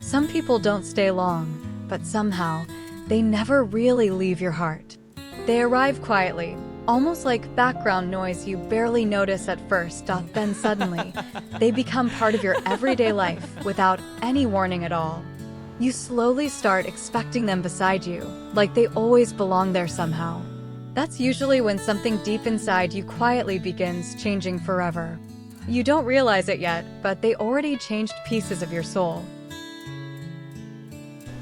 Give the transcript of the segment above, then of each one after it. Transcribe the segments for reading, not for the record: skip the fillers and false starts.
Some people don't stay long, but somehow, they never really leave your heart. They arrive quietly, almost like background noise you barely notice at first, then suddenly, they become part of your everyday life without any warning at all. You slowly start expecting them beside you, like they always belong there somehow. That's usually when something deep inside you quietly begins changing forever. You don't realize it yet, but they already changed pieces of your soul.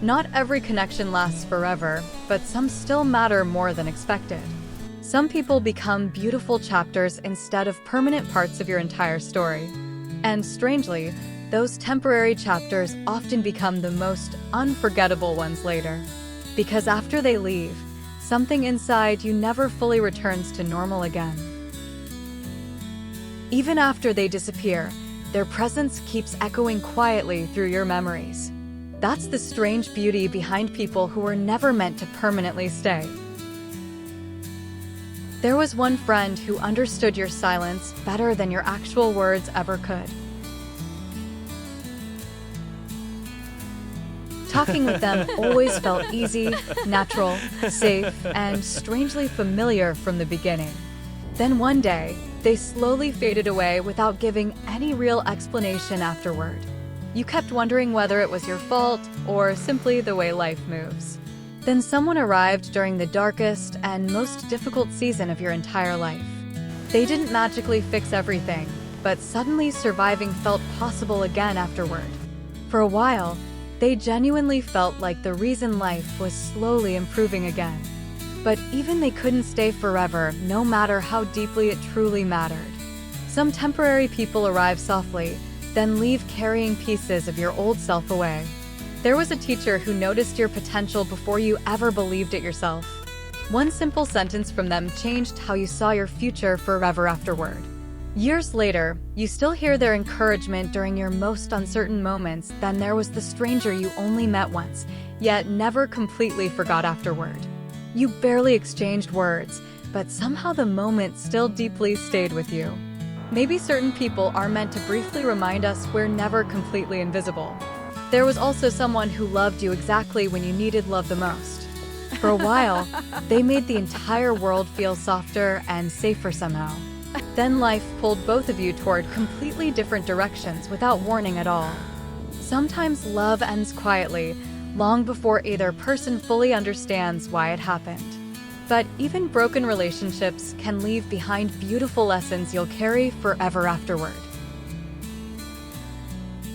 Not every connection lasts forever, but some still matter more than expected. Some people become beautiful chapters instead of permanent parts of your entire story. And strangely, those temporary chapters often become the most unforgettable ones later. Because after they leave, something inside you never fully returns to normal again. Even after they disappear, their presence keeps echoing quietly through your memories. That's the strange beauty behind people who were never meant to permanently stay. There was one friend who understood your silence better than your actual words ever could. Talking with them always felt easy, natural, safe, and strangely familiar from the beginning. Then one day, they slowly faded away without giving any real explanation afterward. You kept wondering whether it was your fault or simply the way life moves. Then someone arrived during the darkest and most difficult season of your entire life. They didn't magically fix everything, but suddenly surviving felt possible again afterward. For a while, they genuinely felt like the reason life was slowly improving again. But even they couldn't stay forever, no matter how deeply it truly mattered. Some temporary people arrive softly, then leave carrying pieces of your old self away. There was a teacher who noticed your potential before you ever believed it yourself. One simple sentence from them changed how you saw your future forever afterward. Years later, you still hear their encouragement during your most uncertain moments. Then there was the stranger you only met once, yet never completely forgot afterward. You barely exchanged words, but somehow the moment still deeply stayed with you. Maybe certain people are meant to briefly remind us we're never completely invisible. There was also someone who loved you exactly when you needed love the most. For a while, they made the entire world feel softer and safer somehow. Then life pulled both of you toward completely different directions without warning at all. Sometimes love ends quietly, long before either person fully understands why it happened. But even broken relationships can leave behind beautiful lessons you'll carry forever afterward.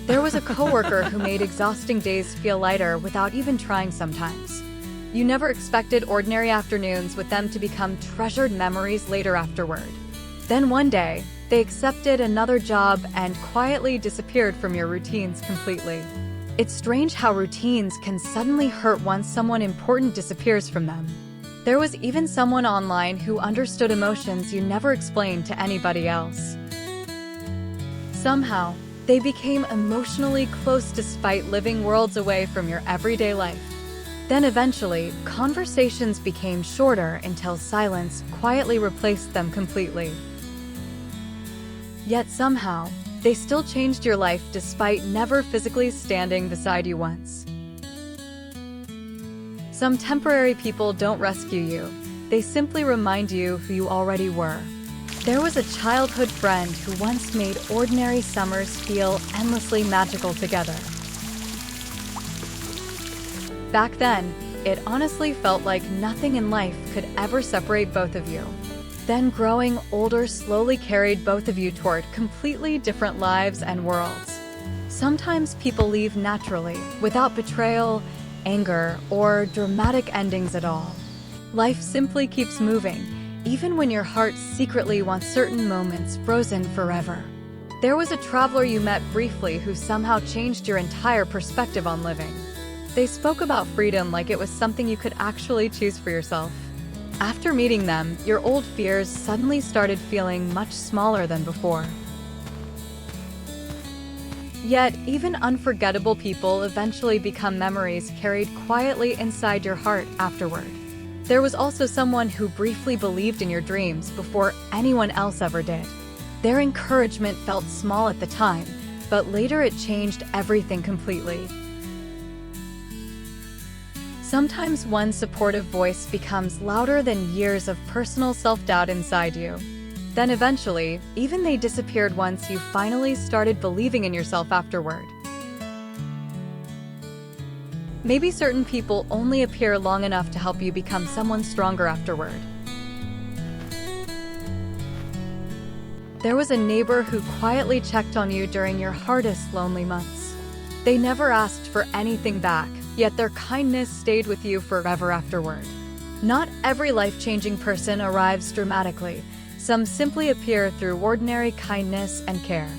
There was a coworker who made exhausting days feel lighter without even trying sometimes. You never expected ordinary afternoons with them to become treasured memories later afterward. Then one day, they accepted another job and quietly disappeared from your routines completely. It's strange how routines can suddenly hurt once someone important disappears from them. There was even someone online who understood emotions you never explained to anybody else. Somehow, they became emotionally close despite living worlds away from your everyday life. Then eventually, conversations became shorter until silence quietly replaced them completely. Yet somehow, they still changed your life despite never physically standing beside you once. Some temporary people don't rescue you. They simply remind you who you already were. There was a childhood friend who once made ordinary summers feel endlessly magical together. Back then, it honestly felt like nothing in life could ever separate both of you. Then growing older slowly carried both of you toward completely different lives and worlds. Sometimes people leave naturally, without betrayal, anger, or dramatic endings at all. Life simply keeps moving, even when your heart secretly wants certain moments frozen forever. There was a traveler you met briefly who somehow changed your entire perspective on living. They spoke about freedom like it was something you could actually choose for yourself. After meeting them, your old fears suddenly started feeling much smaller than before. Yet, even unforgettable people eventually become memories carried quietly inside your heart afterward. There was also someone who briefly believed in your dreams before anyone else ever did. Their encouragement felt small at the time, but later it changed everything completely. Sometimes one supportive voice becomes louder than years of personal self-doubt inside you. Then eventually, even they disappeared once you finally started believing in yourself afterward. Maybe certain people only appear long enough to help you become someone stronger afterward. There was a neighbor who quietly checked on you during your hardest lonely months. They never asked for anything back, yet their kindness stayed with you forever afterward. Not every life-changing person arrives dramatically. Some simply appear through ordinary kindness and care.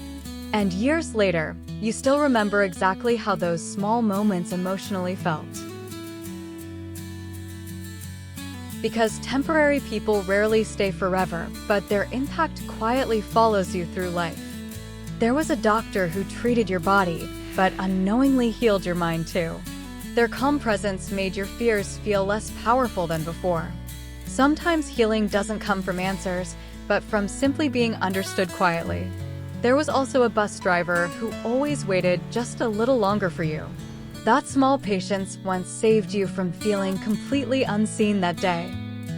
And years later, you still remember exactly how those small moments emotionally felt. Because temporary people rarely stay forever, but their impact quietly follows you through life. There was a doctor who treated your body, but unknowingly healed your mind too. Their calm presence made your fears feel less powerful than before. Sometimes healing doesn't come from answers, but from simply being understood quietly. There was also a bus driver who always waited just a little longer for you. That small patience once saved you from feeling completely unseen that day.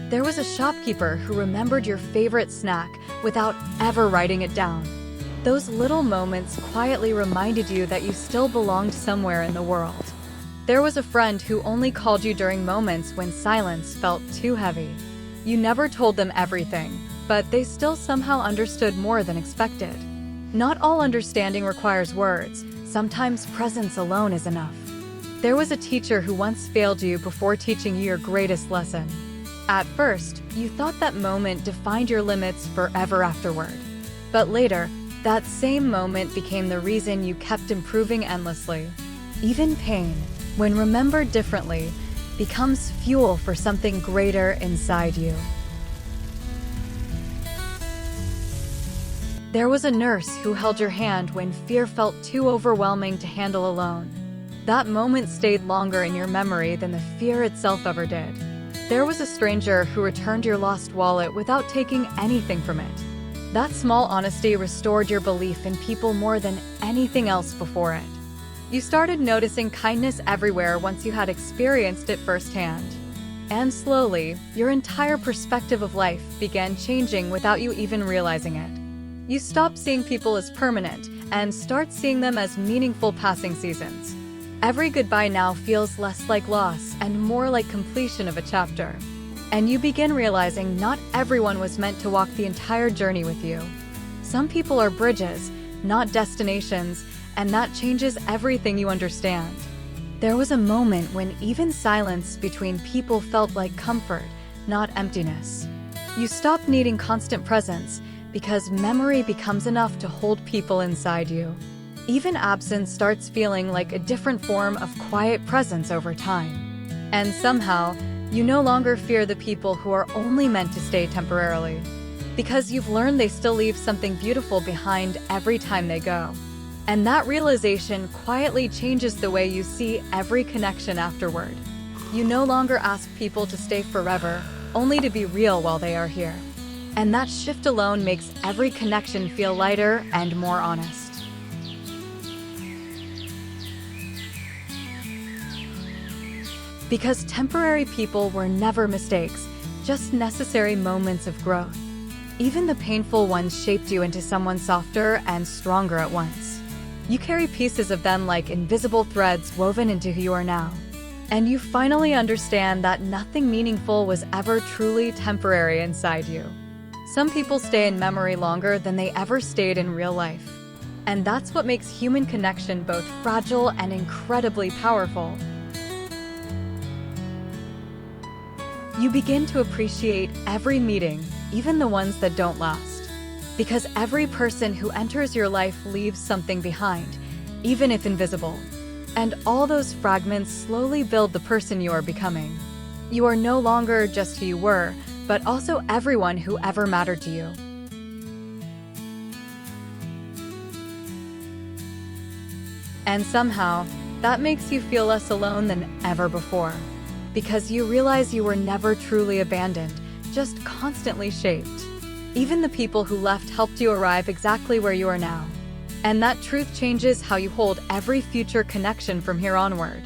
There was a shopkeeper who remembered your favorite snack without ever writing it down. Those little moments quietly reminded you that you still belonged somewhere in the world. There was a friend who only called you during moments when silence felt too heavy. You never told them everything, but they still somehow understood more than expected. Not all understanding requires words. Sometimes presence alone is enough. There was a teacher who once failed you before teaching you your greatest lesson. At first, you thought that moment defined your limits forever afterward. But later, that same moment became the reason you kept improving endlessly. Even pain, when remembered differently, becomes fuel for something greater inside you. There was a nurse who held your hand when fear felt too overwhelming to handle alone. That moment stayed longer in your memory than the fear itself ever did. There was a stranger who returned your lost wallet without taking anything from it. That small honesty restored your belief in people more than anything else before it. You started noticing kindness everywhere once you had experienced it firsthand. And slowly, your entire perspective of life began changing without you even realizing it. You stop seeing people as permanent and start seeing them as meaningful passing seasons. Every goodbye now feels less like loss and more like completion of a chapter. And you begin realizing not everyone was meant to walk the entire journey with you. Some people are bridges, not destinations, and that changes everything you understand. There was a moment when even silence between people felt like comfort, not emptiness. You stop needing constant presence, because memory becomes enough to hold people inside you. Even absence starts feeling like a different form of quiet presence over time. And somehow, you no longer fear the people who are only meant to stay temporarily, because you've learned they still leave something beautiful behind every time they go. And that realization quietly changes the way you see every connection afterward. You no longer ask people to stay forever, only to be real while they are here. And that shift alone makes every connection feel lighter and more honest. Because temporary people were never mistakes, just necessary moments of growth. Even the painful ones shaped you into someone softer and stronger at once. You carry pieces of them like invisible threads woven into who you are now. And you finally understand that nothing meaningful was ever truly temporary inside you. Some people stay in memory longer than they ever stayed in real life. And that's what makes human connection both fragile and incredibly powerful. You begin to appreciate every meeting, even the ones that don't last. Because every person who enters your life leaves something behind, even if invisible. And all those fragments slowly build the person you are becoming. You are no longer just who you were, but also everyone who ever mattered to you. And somehow, that makes you feel less alone than ever before, because you realize you were never truly abandoned, just constantly shaped. Even the people who left helped you arrive exactly where you are now. And that truth changes how you hold every future connection from here onward.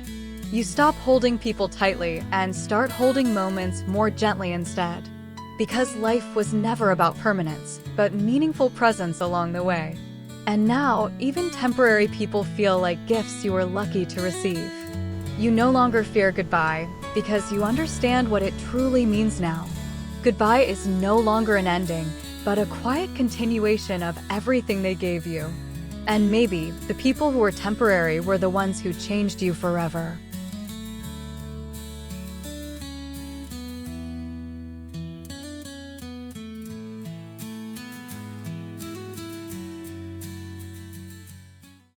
You stop holding people tightly and start holding moments more gently instead. Because life was never about permanence, but meaningful presence along the way. And now, even temporary people feel like gifts you were lucky to receive. You no longer fear goodbye because you understand what it truly means now. Goodbye is no longer an ending, but a quiet continuation of everything they gave you. And maybe the people who were temporary were the ones who changed you forever.